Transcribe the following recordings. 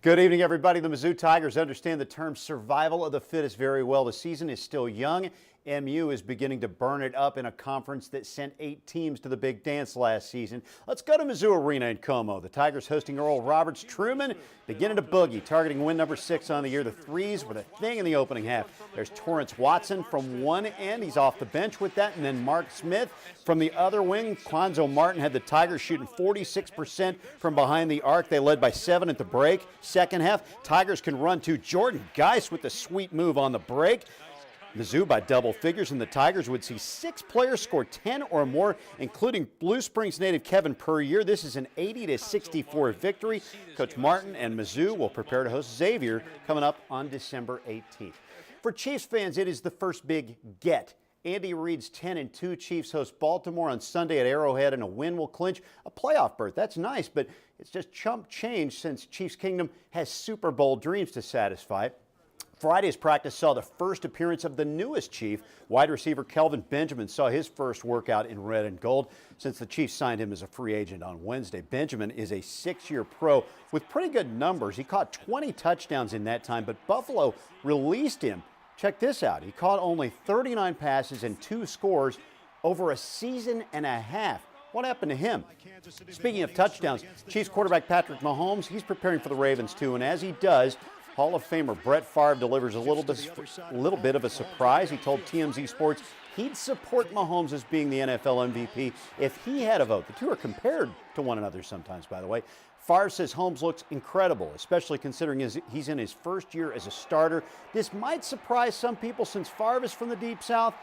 Good evening, everybody. The Mizzou Tigers understand the term survival of the fittest very well. The season is still young. MU is beginning to burn it up in a conference that sent 8 teams to the big dance last season. Let's go to Mizzou Arena in Como. The Tigers hosting Earl Roberts Truman, beginning to boogie, targeting win number 6 on the year. The threes were the thing in the opening half. There's Torrance Watson from one end. He's off the bench with that. And then Mark Smith from the other wing. Quanzo Martin had the Tigers shooting 46% from behind the arc. They led by 7 at the break. Second half, Tigers can run to Jordan Geis with the sweet move on the break. Mizzou by double figures, and the Tigers would see 6 players score 10 or more, including Blue Springs native Kevin Puryear. This is an 80-64 victory. Coach Martin and Mizzou will prepare to host Xavier coming up on December 18th. For Chiefs fans, it is the first big get. Andy Reid's 10-2 Chiefs host Baltimore on Sunday at Arrowhead, and a win will clinch a playoff berth. That's nice, but it's just chump change since Chiefs Kingdom has Super Bowl dreams to satisfy. Friday's practice saw the first appearance of the newest Chief. Wide receiver Kelvin Benjamin saw his first workout in red and gold since the Chiefs signed him as a free agent on Wednesday. Benjamin is a 6-year pro with pretty good numbers. He caught 20 touchdowns in that time, but Buffalo released him. Check this out. He caught only 39 passes and 2 scores over a season and a half. What happened to him? Speaking of touchdowns, Chiefs quarterback Patrick Mahomes, he's preparing for the Ravens too, and as he does, Hall of Famer Brett Favre delivers a little bit of a surprise. He told TMZ Sports he'd support Mahomes as being the NFL MVP if he had a vote. The two are compared to one another sometimes, by the way. Favre says Holmes looks incredible, especially considering he's in his first year as a starter. This might surprise some people since Favre is from the Deep South.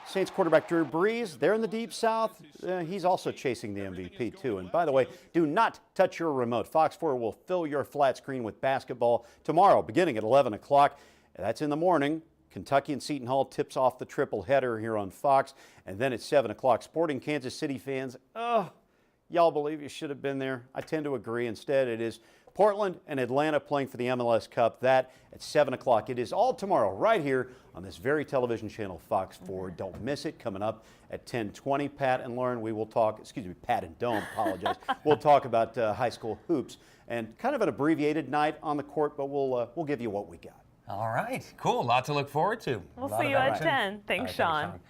Saints quarterback Drew Brees, they're in the Deep South. He's also chasing the MVP, too. And by the way, do not touch your remote. Fox 4 will fill your flat screen with basketball tomorrow, beginning at 11 o'clock. That's in the morning. Kentucky and Seton Hall tips off the triple header here on Fox. And then at 7 o'clock, Sporting Kansas City fans, y'all believe you should have been there? I tend to agree. Instead, it is Portland and Atlanta playing for the MLS Cup. That at 7 o'clock. It is all tomorrow right here on this very television channel, Fox 4. Don't miss it. Coming up at 10:20, Pat and Lauren, we will talk, Pat and Dome, apologize. We'll talk about high school hoops and kind of an abbreviated night on the court, but we'll give you what we got. All right, cool. A lot to look forward to. We'll see you at 10. Thanks, Sean.